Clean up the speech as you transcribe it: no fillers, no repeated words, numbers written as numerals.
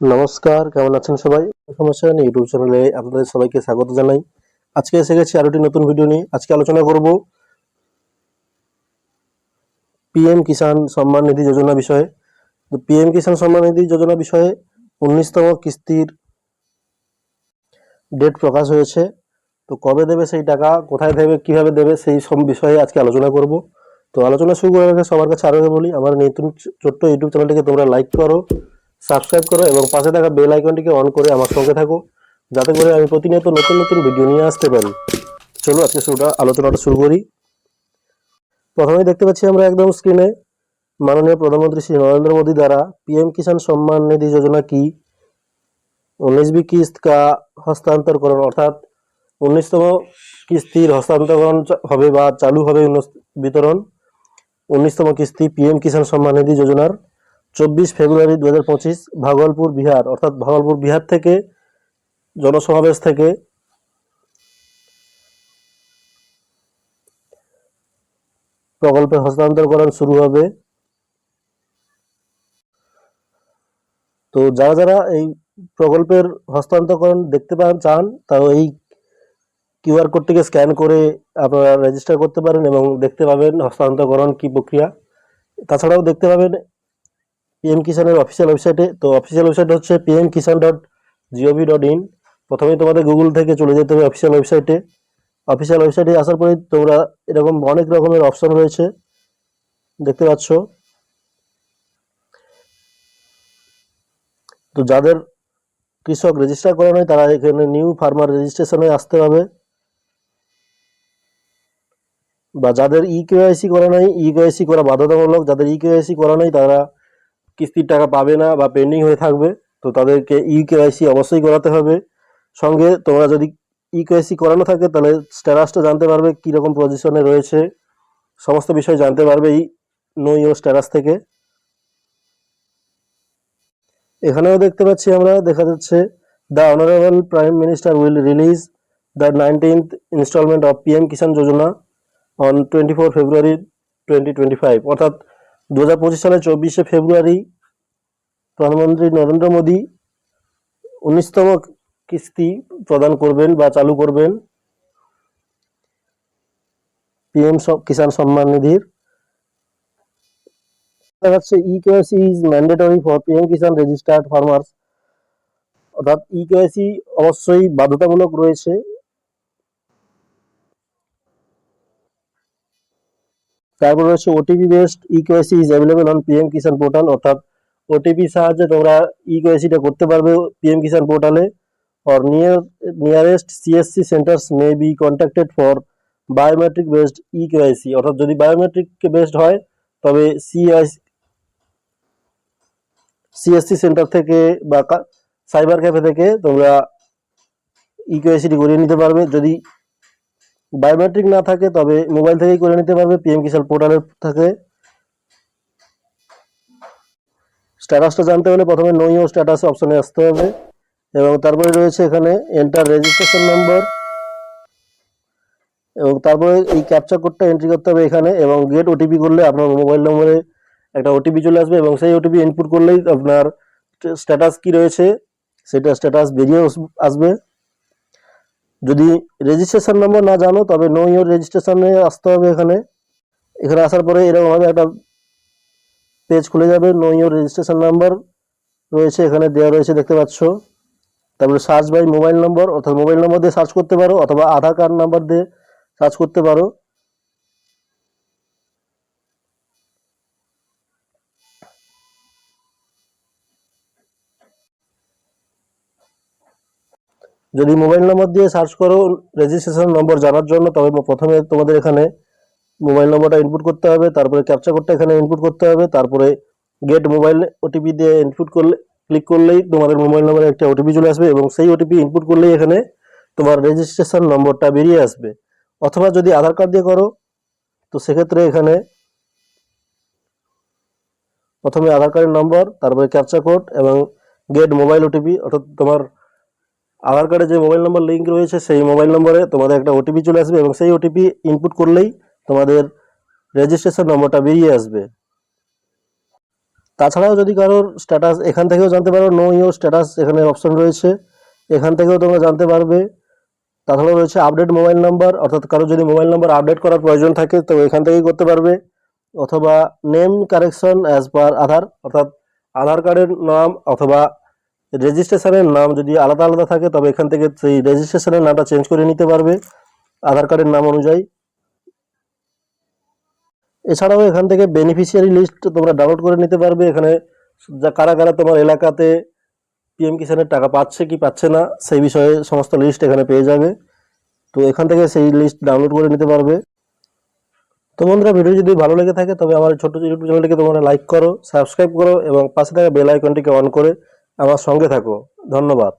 নমস্কার, কেমন আছেন সবাই? সমস্যা নেই, ইউটিউব চ্যানেলে আপনাদের সবাইকে স্বাগত জানাই। আজকে এসে গেছি আরো একটি নতুন ভিডিও নিয়ে। আজকে আলোচনা করব পিএম কিষাণ সম্মান নিধি যোজনা বিষয়ে। তো পিএম কিষাণ সম্মান নিধি যোজনা বিষয়ে 19তম কিস্তির ডেট প্রকাশ হয়েছে। তো কবে দেবে সেই টাকা, কোথায় দেবে, কিভাবে দেবে, সেই সব বিষয়ে আজকে আলোচনা করব। তো আলোচনা শুরু করার আগে সবার কাছে আরো বলি, আমার নতুন ছোট্ট ইউটিউব চ্যানেলটিকে তোমরা লাইক করো, সাবস্ক্রাইব করো এবং পাশে থাকা বেল আইকনটিকে অন করে আমার সঙ্গে থাকো, যাতে করে আমি প্রতিনিয়ত নতুন নতুন ভিডিও নিয়ে আসতে পারি। চলো আজকে আলোচনাটা শুরু করি। প্রথমেই দেখতে পাচ্ছি আমরা একদম স্ক্রিনে মাননীয় প্রধানমন্ত্রী শ্রী নরেন্দ্র मोदी द्वारा पीएम किसान सम्मान निधि योजना की 19वीं किस्त का हस्तांतरकरण अर्थात 19तम কিস্তির হস্তান্তরকরণ হবে বা চালু হবে বিতরণ 19তম কিস্তি পিএম কিষাণ সম্মান নিধি যোজনার 24 ফেব্রুয়ারি 2025 ভাগলপুর বিহার অর্থাৎ ভাগলপুর বিহার থেকে জনসমাবেশ থেকে প্রকল্পের হস্তান্তরকরণ শুরু হবে। তো যারা যারা এই প্রকল্পের হস্তান্তরকরণ দেখতে চান তারা এই কিউআর কোডটিকে স্ক্যান করে আপনারা রেজিস্টার করতে পারেন এবং দেখতে পাবেন হস্তান্তরকরণ কি প্রক্রিয়া। তাছাড়াও দেখতে পাবেন পিএম কিষাণের অফিসিয়াল ওয়েবসাইটে। তো অফিসিয়াল ওয়েবসাইট হচ্ছে pmkisan.gov.in। প্রথমেই তোমাদের গুগল থেকে চলে যেতে হবে অফিসিয়াল ওয়েবসাইটে। অফিসিয়াল ওয়েবসাইটে আসার পরে তোমরা এরকম অনেক রকমের অপশন রয়েছে, দেখতে পাচ্ছ। তো যাদের কৃষক রেজিস্টার করা নয় তারা এখানে নিউ ফার্মার রেজিস্ট্রেশনে আসতে হবে, বা যাদের ইকেওয়াইসি করা নাই, ইকেওয়াইসি করা বাধ্যতামূলক। যাদের ইকেওয়াইসি করা নাই তারা কিস্তির টাকা পাবে না বা পেন্ডিং হয়ে থাকবে। তো তাদেরকে ইকেওয়াইসি অবশ্যই করাতে হবে। সঙ্গে তোমরা যদি ইকেওয়াইসি করানো থাকে তাহলে স্ট্যাটাসটা জানতে পারবে কীরকম পজিশনে রয়েছে, সমস্ত বিষয় জানতে পারবে এই নো ইউর স্ট্যাটাস থেকে। এখানেও দেখতে পাচ্ছি আমরা, দেখা যাচ্ছে the honourable prime minister will release the 19th instalment of PM Kisan Yojana on 24 February 2025 অর্থাৎ 2025 সালের 24শে ফেব্রুয়ারি প্রধানমন্ত্রী নরেন্দ্র মোদী 19তম কিস্তি প্রদান করবেন বা চালু করবেন পিএম কিষাণ সম্মান নিধির। দেখা যাচ্ছে eKYC is mandatory for PM Kisan registered farmers অর্থাৎ ইকেওয়াইসি অবশ্যই বাধ্যতামূলক রয়েছে। তারপর রয়েছে OTP based eKYC is available on PM Kisan portal অর্থাৎ ওটিপি সাহায্যে তোমরা ইকেওয়াইসিটা করতে পারবে পিএম কিষাণ পোর্টালে। or nearest CSC centers may be contacted for biometric based eKYC অর্থাৎ যদি বায়োমেট্রিক বেসড হয় তবে সিএসসি সেন্টার থেকে বা সাইবার ক্যাফে থেকে তোমরা ইকেওয়াইসিটি করিয়ে নিতে পারবে। যদি বায়োমেট্রিক না থাকে তবে মোবাইল থেকেই করে নিতে পারবে পিএম কিষাণ পোর্টালের থেকে। স্ট্যাটাসটা জানতে হলে প্রথমে নো ইউর স্ট্যাটাস অপশনে আসতে হবে এবং তারপরে রয়েছে এখানে এন্টার রেজিস্ট্রেশন নম্বর এবং তারপরে এই ক্যাপচা কোডটা এন্ট্রি করতে হবে এখানে এবং গেট ওটিপি করলে আপনার মোবাইল নম্বরে একটা ওটিপি চলে আসবে এবং সেই ওটিপি ইনপুট করলেই আপনার স্ট্যাটাস কি রয়েছে সেটা স্ট্যাটাস বেরিয়ে আসবে। যদি রেজিস্ট্রেশন নম্বর না জানো তবে নো ইউর রেজিস্ট্রেশনে আসতে হবে। এখানে এখানে আসার পরে এরকমভাবে একটা পেজ খুলে যাবে, নো ইউর রেজিস্ট্রেশন নাম্বার রয়েছে এখানে দেওয়া রয়েছে, দেখতে পাচ্ছ। তারপরে সার্চ বাই মোবাইল নম্বর অর্থাৎ মোবাইল নম্বর দিয়ে সার্চ করতে পারো অথবা আধার কার্ড নাম্বার দিয়ে সার্চ করতে পারো। যদি মোবাইল নম্বর দিয়ে সার্চ করো রেজিস্ট্রেশন নম্বর জানার জন্য তবে প্রথমে তোমাদের এখানে মোবাইল নম্বরটা ইনপুট করতে হবে, তারপরে ক্যাপচা কোডটা এখানে ইনপুট করতে হবে, তারপরে গেট মোবাইল ওটিপি দিয়ে ইনপুট করলে ক্লিক করলেই তোমাদের মোবাইল নম্বরে একটা ওটিপি চলে আসবে এবং সেই ওটিপি ইনপুট করলেই এখানে তোমার রেজিস্ট্রেশন নম্বরটা বেরিয়ে আসবে। অথবা যদি আধার কার্ড দিয়ে করো তো সেক্ষেত্রে এখানে প্রথমে আধার কার্ডের নম্বর, তারপরে ক্যাপচা কোড এবং গেট মোবাইল ওটিপি অর্থাৎ তোমার আধার কার্ডে যে মোবাইল নম্বর লিঙ্ক রয়েছে সেই মোবাইল নম্বরে তোমাদের একটা ওটিপি চলে আসবে এবং সেই ওটিপি ইনপুট করলেই তোমাদের রেজিস্ট্রেশন নম্বরটা বেরিয়ে আসবে। তাছাড়াও যদি কারোর স্ট্যাটাস এখান থেকেও জানতে পারো, নো ইউর স্ট্যাটাস এখানে অপশন রয়েছে, এখান থেকেও তোমরা জানতে পারবে। তাছাড়াও রয়েছে আপডেট মোবাইল নাম্বার, অর্থাৎ কারো যদি মোবাইল নাম্বার আপডেট করার প্রয়োজন থাকে তো এখান থেকেই করতে পারবে। অথবা নেম কারেকশন অ্যাজ পার আধার, অর্থাৎ আধার কার্ডের নাম অথবা রেজিস্ট্রেশনের নাম যদি আলাদা আলাদা থাকে তবে এখান থেকে সেই রেজিস্ট্রেশনের নামটা চেঞ্জ করে নিতে পারবে আধার কার্ডের নাম অনুযায়ী। এছাড়াও এখান থেকে বেনিফিশিয়ারি লিস্ট তোমরা ডাউনলোড করে নিতে পারবে। এখানে কারা কারা তোমার এলাকাতে পিএম কিষাণের টাকা পাচ্ছে কি পাচ্ছে না সেই বিষয়ে সমস্ত লিস্ট এখানে পেয়ে যাবে। তো এখান থেকে সেই লিস্ট ডাউনলোড করে নিতে পারবে। তো বন্ধুরা, ভিডিও যদি ভালো লেগে থাকে তবে আমার ছোট্ট ইউটিউব চ্যানেলটিকে তোমরা লাইক করো, সাবস্ক্রাইব করো এবং পাশে থাকা বেল আইকনটিকে অন করে আমার সঙ্গে থাকো। ধন্যবাদ।